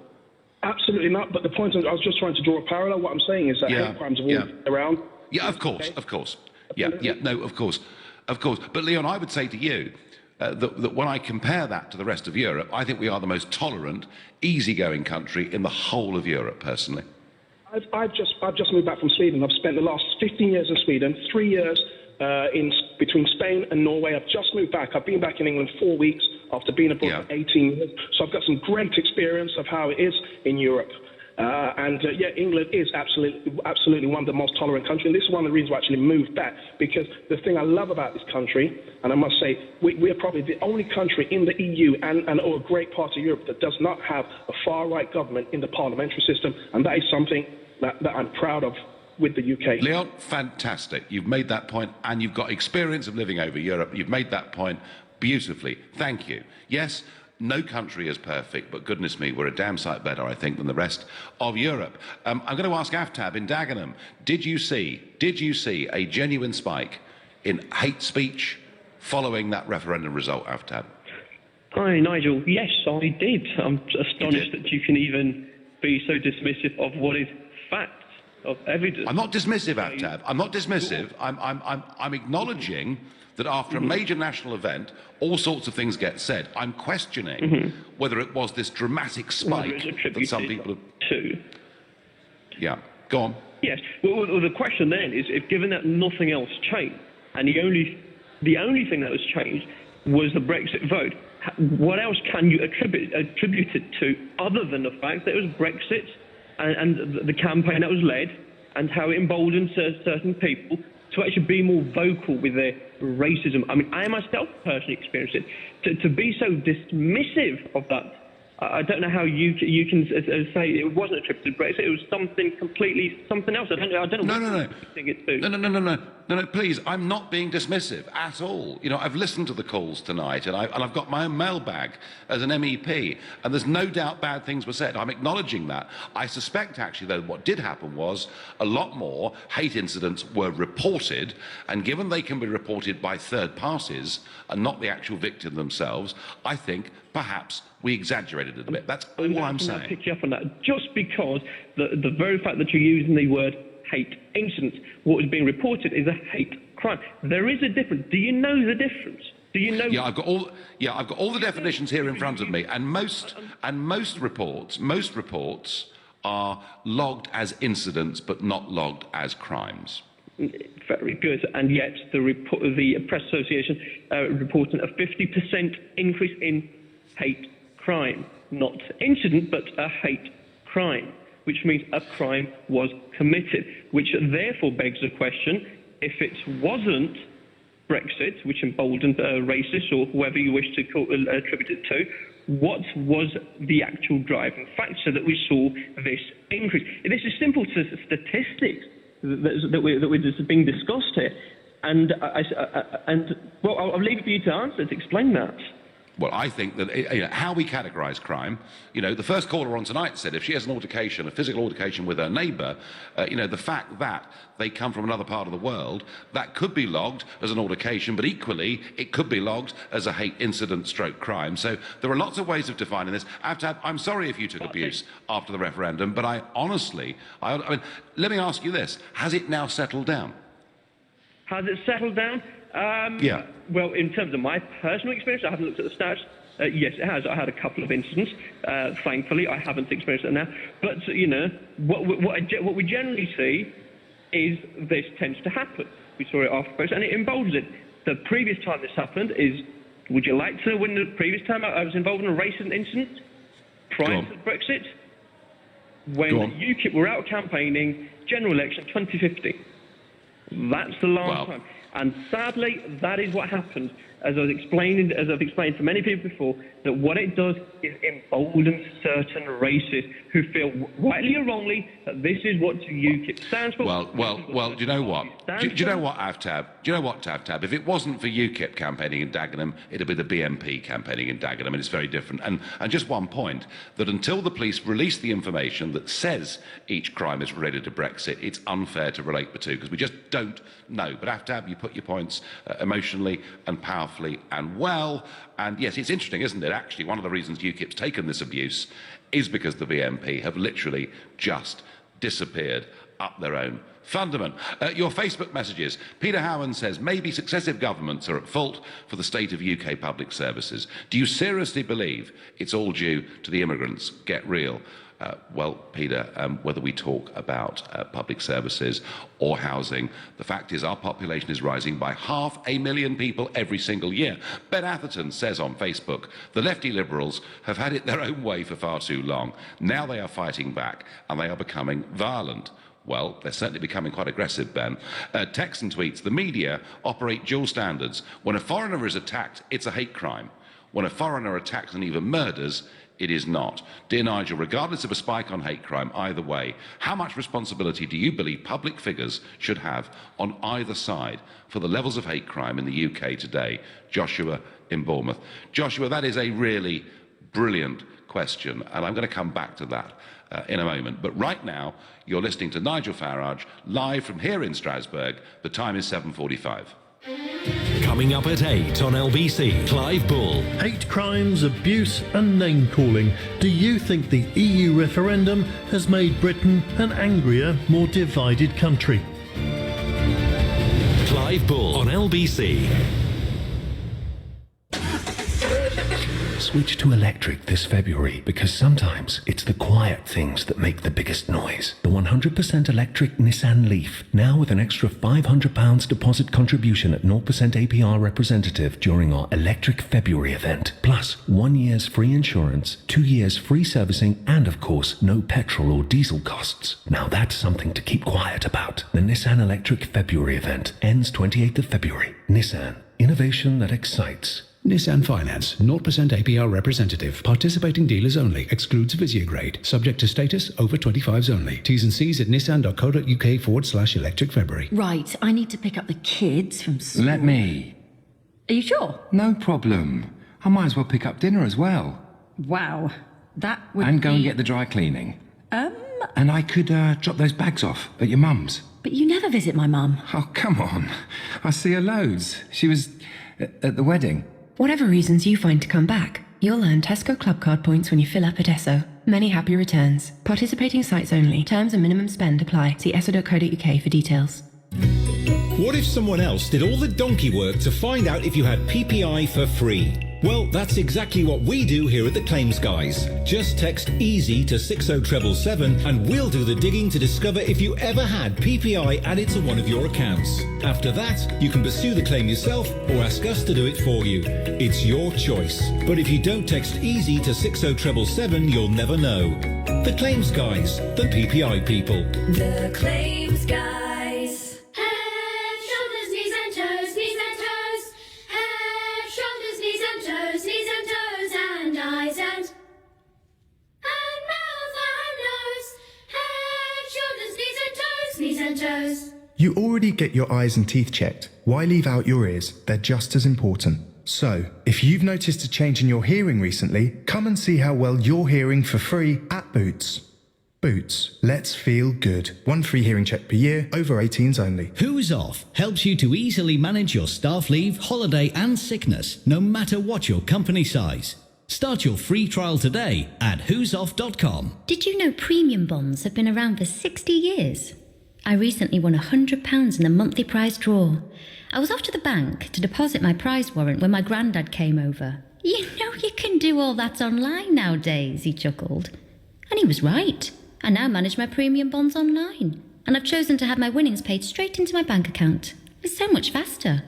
Absolutely not. But the point I was just trying to draw a parallel. What I'm saying is that hate crimes have always been around. Yeah, of course, of course. Yeah, no, of course. But Leon, I would say to you that when I compare that to the rest of Europe, I think we are the most tolerant, easygoing country in the whole of Europe, personally. I've just moved back from Sweden. I've spent the last 15 years in Sweden, 3 years between Spain and Norway. I've just moved back. I've been back in England 4 weeks after being abroad for 18 years. So I've got some great experience of how it is in Europe. England is absolutely one of the most tolerant countries. And this is one of the reasons I actually moved back, because the thing I love about this country, and I must say, we are probably the only country in the EU or a great part of Europe that does not have a far-right government in the parliamentary system, and that is something that I'm proud of with the UK. Leon, fantastic. You've made that point, and you've got experience of living over Europe. You've made that point beautifully. Thank you. Yes, no country is perfect, but goodness me, we're a damn sight better, I think, than the rest of Europe. I'm going to ask Aftab in Dagenham, did you see a genuine spike in hate speech following that referendum result, Aftab? Hi, Nigel. Yes, I did. I'm astonished that you can even be so dismissive of what is fact, of evidence. I'm not dismissive, Aftab. I'm not dismissive. I'm acknowledging that after a major national event, all sorts of things get said. I'm questioning whether it was this dramatic spike that some people to. Yeah, go on. Yes. Well, the question then is, if given that nothing else changed, and the only thing that was changed was the Brexit vote, what else can you attribute it to other than the fact that it was Brexit and the campaign that was led, and how it emboldened certain people to actually be more vocal with their racism? I mean, I myself personally experienced it. To be so dismissive of that, I don't know how you can say it wasn't attributed to Brexit. It was something else. I don't know. No, please, I'm not being dismissive at all. You know, I've listened to the calls tonight, and I've got my own mailbag as an MEP, and there's no doubt bad things were said. I'm acknowledging that. I suspect, actually, though, what did happen was a lot more hate incidents were reported, and given they can be reported by third parties and not the actual victim themselves, I think perhaps we exaggerated it a bit. That's all I'm saying. I'll pick you up on that. Just because the very fact that you're using the word hate incident, what is being reported is a hate crime. There is a difference. Do you know the difference? Do you know? Yeah, I've got all the definitions here in front of me, and most reports are logged as incidents, but not logged as crimes. Very good. And yet the Press Association reporting a 50% increase in hate crime, not incident, but a hate crime, which means a crime was committed, which therefore begs the question, if it wasn't Brexit, which emboldened racists or whoever you wish to attribute it to, what was the actual driving factor that we saw this increase? This is simple statistics that is being discussed here, and I'll leave it for you to answer, to explain that. Well, I think that how we categorise crime, the first caller on tonight said if she has an altercation, a physical altercation with her neighbour, the fact that they come from another part of the world, that could be logged as an altercation, but equally it could be logged as a hate incident / crime. So there are lots of ways of defining this. I'm sorry if you took abuse after the referendum, but I honestly, I mean, let me ask you this: has it now settled down? Has it settled down? Yeah. Well, in terms of my personal experience, I haven't looked at the stats. Yes, it has. I had a couple of incidents. Thankfully, I haven't experienced it now. But, what we generally see is this tends to happen. We saw it after Brexit, and it emboldens it. The previous time this happened is, would you like to know when the previous time I was involved in a racist incident? Prior to Brexit? When UKIP were out campaigning, general election 2015. That's the last time. And sadly, that is what happened. As I've explained to many people before, that what it does is embolden certain racists who feel, rightly or wrongly, that this is what UKIP stands for. Well, do you know what? Do you know what, Aftab? Do you know what, Aftab? If it wasn't for UKIP campaigning in Dagenham, it'd be the BNP campaigning in Dagenham, and it's very different. And just one point, that until the police release the information that says each crime is related to Brexit, it's unfair to relate the two, because we just don't know. But Aftab, you put your points emotionally and powerfully and well. And yes, it's interesting, isn't it? Actually, one of the reasons UKIP's taken this abuse is because the BNP have literally just disappeared up their own fundament. Your Facebook messages. Peter Howan says, maybe successive governments are at fault for the state of UK public services. Do you seriously believe it's all due to the immigrants? Get real. Well, Peter, whether we talk about public services or housing, the fact is our population is rising by 500,000 people every single year. Ben Atherton says on Facebook, the lefty Liberals have had it their own way for far too long. Now they are fighting back and they are becoming violent. Well, they're certainly becoming quite aggressive, Ben. Texan tweets, the media operate dual standards. When a foreigner is attacked, it's a hate crime. When a foreigner attacks and even murders, it is not. Dear Nigel, regardless of a spike on hate crime, either way, how much responsibility do you believe public figures should have on either side for the levels of hate crime in the UK today? Joshua in Bournemouth. Joshua, that is a really brilliant question, and I'm going to come back to that in a moment. But right now, you're listening to Nigel Farage, live from here in Strasbourg. The time is 7:45. Coming up at 8 on LBC, Clive Bull. Hate crimes, abuse and name-calling. Do you think the EU referendum has made Britain an angrier, more divided country? Clive Bull on LBC. Switch to electric this February because sometimes it's the quiet things that make the biggest noise. The 100% electric Nissan Leaf, now with an extra £500 deposit contribution at 0% APR representative during our Electric February event. Plus 1 year's free insurance, 2 years free servicing, and of course, no petrol or diesel costs. Now that's something to keep quiet about. The Nissan Electric February event ends 28th of February. Nissan, innovation that excites. Nissan Finance, 0% APR representative. Participating dealers only. Excludes Visiograde. Subject to status, over 25s only. T's and C's at nissan.co.uk/electric February. Right, I need to pick up the kids from school. Let me. Are you sure? No problem. I might as well pick up dinner as well. Wow, that would And go be... and get the dry cleaning. And I could drop those bags off at your mum's. But you never visit my mum. Oh, come on. I see her loads. She was at the wedding. Whatever reasons you find to come back, you'll earn Tesco Club Card points when you fill up at Esso. Many happy returns. Participating sites only. Terms and minimum spend apply. See esso.co.uk for details. What if someone else did all the donkey work to find out if you had PPI for free? Well, that's exactly what we do here at the Claims Guys. Just text EASY to 60777 and we'll do the digging to discover if you ever had PPI added to one of your accounts. After that, you can pursue the claim yourself or ask us to do it for you. It's your choice. But if you don't text EASY to 60777, you'll never know. The Claims Guys, the PPI people. The Claims Guys. Head, shoulders, knees and toes, knees and toes. Head, shoulders, knees and toes, knees and toes, and eyes and mouth and nose. Head, shoulders, knees and toes, knees and toes. You already get your eyes and teeth checked. Why leave out your ears? They're just as important. So, if you've noticed a change in your hearing recently, come and see how well you're hearing for free at Boots. Boots, let's feel good. 1 free hearing check per year, over 18s only. Who's Off helps you to easily manage your staff leave, holiday and sickness, no matter what your company size. Start your free trial today at who'soff.com. Did you know premium bonds have been around for 60 years? I recently won £100 in the monthly prize draw. I was off to the bank to deposit my prize warrant when my granddad came over. You know you can do all that online nowadays, he chuckled. And he was right. I now manage my premium bonds online. And I've chosen to have my winnings paid straight into my bank account. It's so much faster.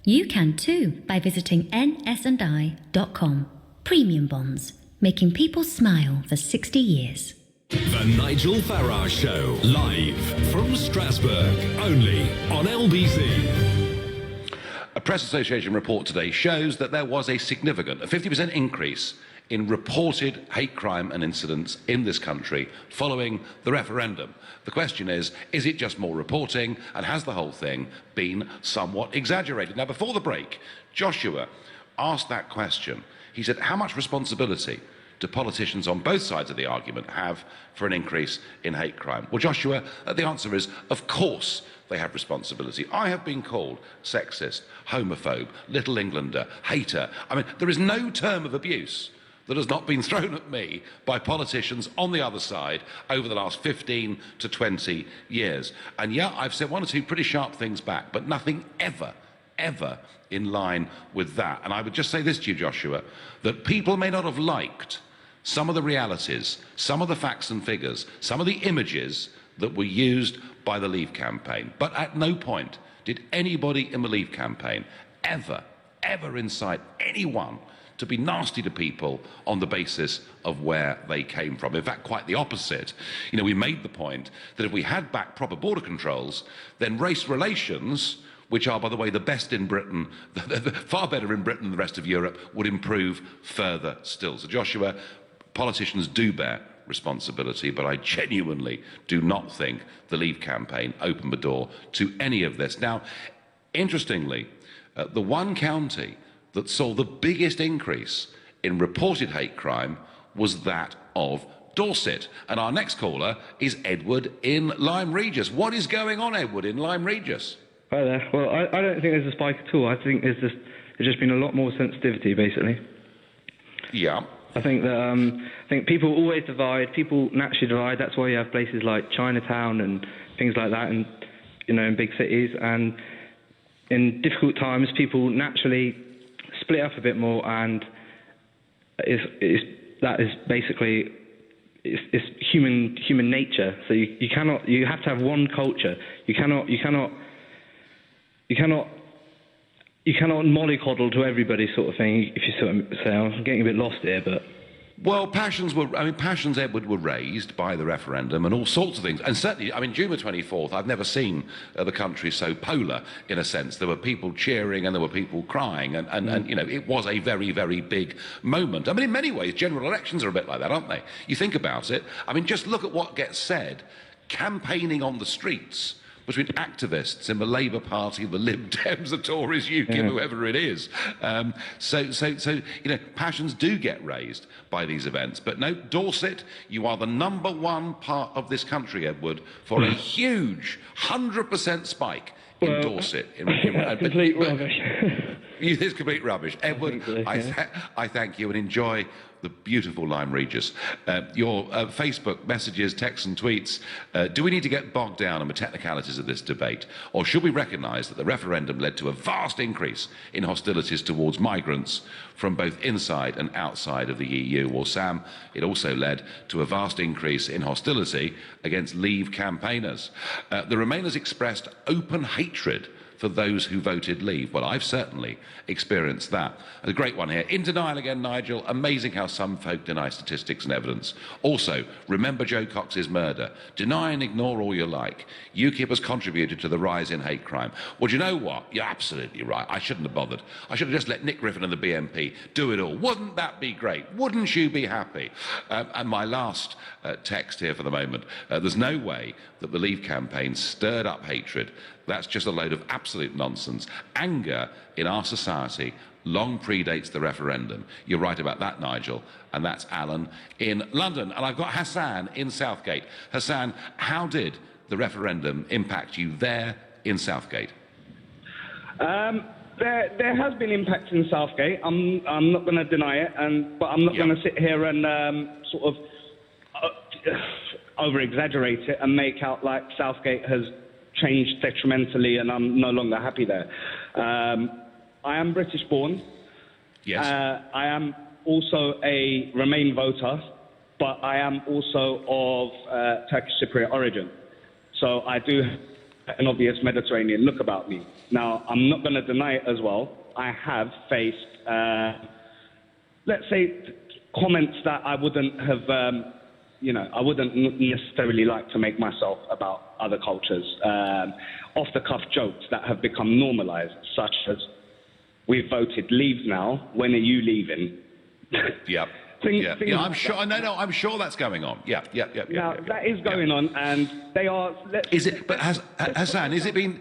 You can too by visiting nsandi.com. Premium bonds, making people smile for 60 years. The Nigel Farage Show, live from Strasbourg, only on LBC. A Press Association report today shows that there was a significant, a 50% increase in reported hate crime and incidents in this country following the referendum. The question is it just more reporting, and has the whole thing been somewhat exaggerated? Now, before the break, Joshua asked that question. He said, how much responsibility do politicians on both sides of the argument have for an increase in hate crime? Well, Joshua, the answer is, of course, they have responsibility. I have been called sexist, homophobe, Little Englander, hater. I mean, there is no term of abuse that has not been thrown at me by politicians on the other side over the last 15 to 20 years. And yeah, I've said one or two pretty sharp things back, but nothing ever in line with that. And I would just say this to you, Joshua, that people may not have liked some of the realities, some of the facts and figures, some of the images that were used by the Leave campaign. But at no point did anybody in the Leave campaign ever incite anyone to be nasty to people on the basis of where they came from. In fact, quite the opposite. You know, we made the point that if we had back proper border controls, then race relations, which are, by the way, the best in Britain, far better in Britain than the rest of Europe, would improve further still. So, Joshua, politicians do bear responsibility, but I genuinely do not think the Leave campaign opened the door to any of this. Now, interestingly, the one county that saw the biggest increase in reported hate crime was that of Dorset. And our next caller is Edward in Lyme Regis. What is going on, Edward, in Lyme Regis? Hi there. Well, I don't think there's a spike at all. I think there's just been a lot more sensitivity, basically. Yeah. I think that I think people always divide. People naturally divide. That's why you have places like Chinatown and things like that, and in big cities. And in difficult times, people naturally split up a bit more, and that is basically it's human nature. So you have to have one culture. You cannot mollycoddle to everybody, sort of thing. If you sort of say, I'm getting a bit lost here, but. Well, passions, Edward, were raised by the referendum and all sorts of things. And certainly, June the 24th, I've never seen the country so polar, in a sense. There were people cheering and there were people crying. And it was a very, very big moment. In many ways, general elections are a bit like that, aren't they? You think about it. Just look at what gets said. Campaigning on the streets between activists in the Labour Party, the Lib Dems, the Tories, UKIP, whoever it is. So passions do get raised by these events. But no, Dorset, you are the #1 part of this country, Edward, for a huge 100% spike in Dorset. Complete rubbish. It is complete rubbish. Edward, So, yeah. I thank you and enjoy the beautiful Lyme Regis. Your Facebook messages, texts and tweets, do we need to get bogged down in the technicalities of this debate? Or should we recognise that the referendum led to a vast increase in hostilities towards migrants from both inside and outside of the EU? Well, Sam, it also led to a vast increase in hostility against Leave campaigners. The Remainers expressed open hatred for those who voted Leave. Well, I've certainly experienced that. A great one here. In denial again, Nigel. Amazing how some folk deny statistics and evidence. Also, remember Joe Cox's murder. Deny and ignore all you like. UKIP has contributed to the rise in hate crime. Well, do you know what? You're absolutely right. I shouldn't have bothered. I should have just let Nick Griffin and the BNP do it all. Wouldn't that be great? Wouldn't you be happy? And my last text here for the moment. There's no way that the Leave campaign stirred up hatred. That's just a load of absolute nonsense. Anger in our society long predates the referendum. You're right about that, Nigel. And that's Alan in London. And I've got Hassan in Southgate. Hassan, how did the referendum impact you there in Southgate? There has been impact in Southgate. I'm not going to deny it, but I'm not going to sit here and sort of over-exaggerate it and make out like Southgate has changed detrimentally and I'm no longer happy there. I am British born. Yes. I am also a Remain voter, but I am also of Turkish Cypriot origin. So I do have an obvious Mediterranean look about me. Now, I'm not going to deny it as well. I have faced, let's say, comments that I wouldn't have, I wouldn't necessarily like to make myself about other cultures. Off-the-cuff jokes that have become normalised, such as, we've voted Leave now, when are you leaving? Yep. I'm sure. No, I'm sure that's going on. Yeah. Now, that is going on, and they are... Is it? But Hassan, is it being...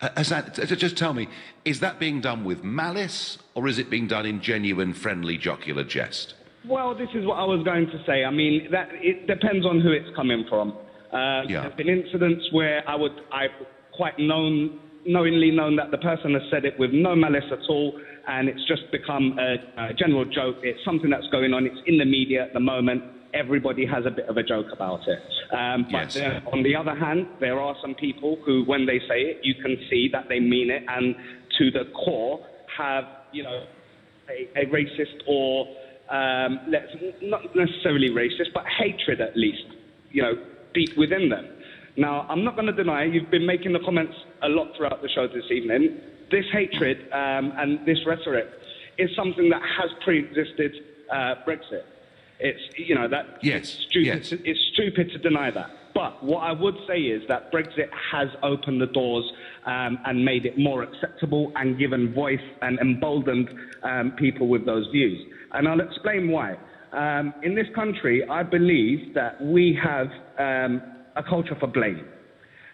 Hassan, just tell me, is that being done with malice, or is it being done in genuine, friendly, jocular jest? Well, this is what I was going to say. I mean, that it depends on who it's coming from. There's been incidents where I've quite knowingly known that the person has said it with no malice at all, and it's just become a general joke. It's something that's going on. It's in the media at the moment. Everybody has a bit of a joke about it. But on the other hand, there are some people who, when they say it, you can see that they mean it, and to the core have, you know, a racist or not necessarily racist, but hatred at least, you know, deep within them. Now, I'm not going to deny, you've been making the comments a lot throughout the show this evening. This hatred and this rhetoric is something that has pre-existed Brexit. It's, you know, that it's stupid to deny that. But what I would say is that Brexit has opened the doors and made it more acceptable and given voice and emboldened people with those views. And I'll explain why. In this country, I believe that we have a culture for blame.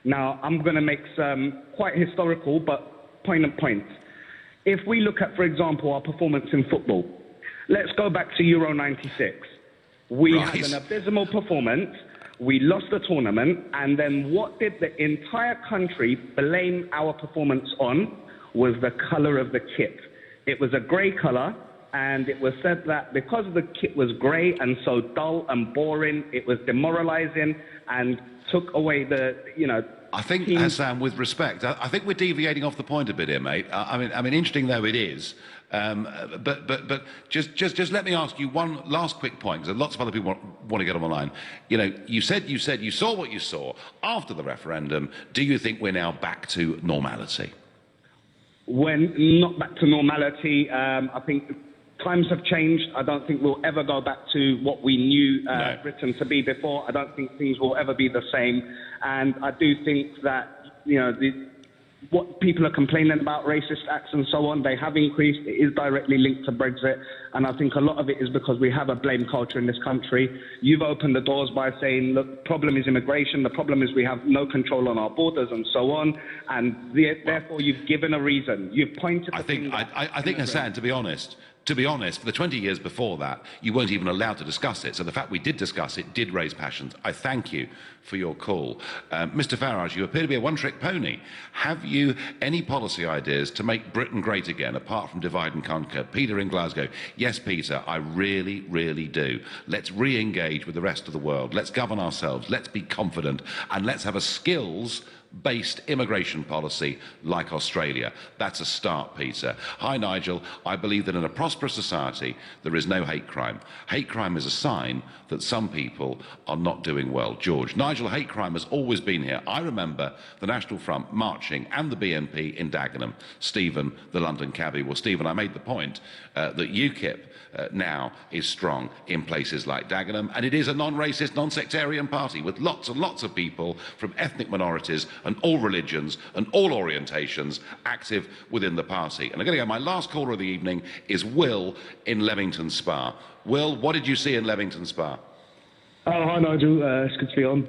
Now, I'm going to make some quite historical but poignant points. If we look at, for example, our performance in football, let's go back to Euro 96. We had an abysmal performance, we lost the tournament, and then what did the entire country blame our performance on was the colour of the kit. It was a grey colour, and it was said that because the kit was grey and so dull and boring, it was demoralising and took away the, you know... I think, Hassan, with respect, I think we're deviating off the point a bit here, mate. I mean, interesting though it is, but just let me ask you one last quick point, because lots of other people want to get on the line. You know, you said you saw what you saw after the referendum. Do you think we're now back to normality? When not back to normality, I think times have changed. I don't think we'll ever go back to what we knew Britain to be before. I don't think things will ever be the same. And I do think that, you know, what people are complaining about, racist acts and so on, they have increased. It is directly linked to Brexit. And I think a lot of it is because we have a blame culture in this country. You've opened the doors by saying, look, the problem is immigration. The problem is we have no control on our borders and so on. And therefore, you've given a reason. You've pointed the finger. I think, Hassan, to be honest, for the 20 years before that, you weren't even allowed to discuss it. So the fact we did discuss it did raise passions. I thank you for your call. Mr. Farage, you appear to be a one-trick pony. Have you any policy ideas to make Britain great again, apart from divide and conquer? Peter in Glasgow. Yes, Peter, I really, really do. Let's re-engage with the rest of the world. Let's govern ourselves. Let's be confident. And let's have a skills-based immigration policy like Australia. That's a start, Peter. Hi, Nigel. I believe that in a prosperous society, there is no hate crime. Hate crime is a sign that some people are not doing well. George. Nigel, hate crime has always been here. I remember the National Front marching and the BNP in Dagenham. Stephen, the London cabbie. Well, Stephen, I made the point that UKIP now is strong in places like Dagenham, and it is a non-racist, non-sectarian party with lots and lots of people from ethnic minorities and all religions and all orientations active within the party. And I'm going to go, my last caller of the evening is Will in Leamington Spa. Will, what did you see in Leamington Spa? Oh, hi Nigel, it's good to be on.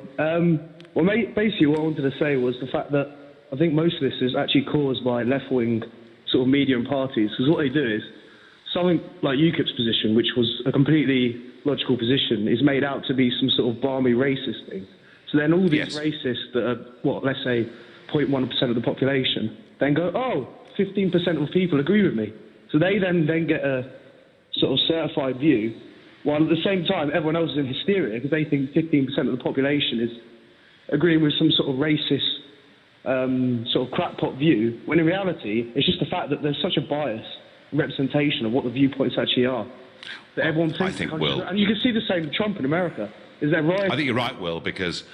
Well, basically what I wanted to say was the fact that I think most of this is actually caused by left-wing sort of media and parties, because what they do is something like UKIP's position, which was a completely logical position, is made out to be some sort of balmy racist thing. So then all these racists that are, let's say 0.1% of the population, then go, oh, 15% of people agree with me. So they then get a sort of certified view, while at the same time everyone else is in hysteria because they think 15% of the population is agreeing with some sort of racist sort of crackpot view, when in reality it's just the fact that there's such a bias representation of what the viewpoints actually are. That everyone thinks, I think, Will, and you can see the same with Trump in America. Is that right? I think you're right, Will, because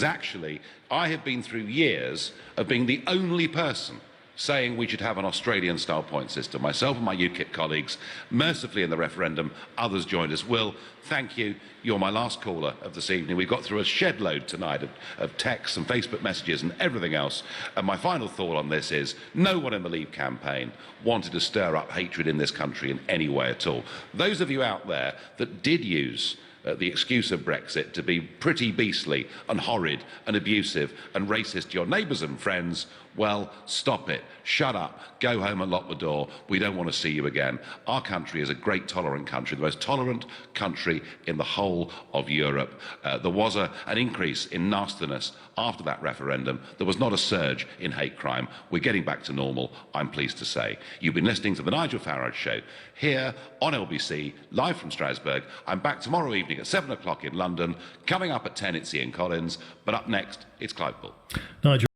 actually I have been through years of being the only person saying we should have an Australian-style point system. Myself and my UKIP colleagues, mercifully in the referendum, others joined us. Will, thank you. You're my last caller of this evening. We've got through a shed load tonight of texts and Facebook messages and everything else. And my final thought on this is, no one in the Leave campaign wanted to stir up hatred in this country in any way at all. Those of you out there that did use the excuse of Brexit to be pretty beastly and horrid and abusive and racist to your neighbours and friends, well, stop it. Shut up. Go home and lock the door. We don't want to see you again. Our country is a great tolerant country, the most tolerant country in the whole of Europe. There was an increase in nastiness after that referendum. There was not a surge in hate crime. We're getting back to normal, I'm pleased to say. You've been listening to The Nigel Farage Show here on LBC, live from Strasbourg. I'm back tomorrow evening at 7 o'clock in London. Coming up at 10, it's Ian Collins. But up next, it's Clive Bull. Nigel.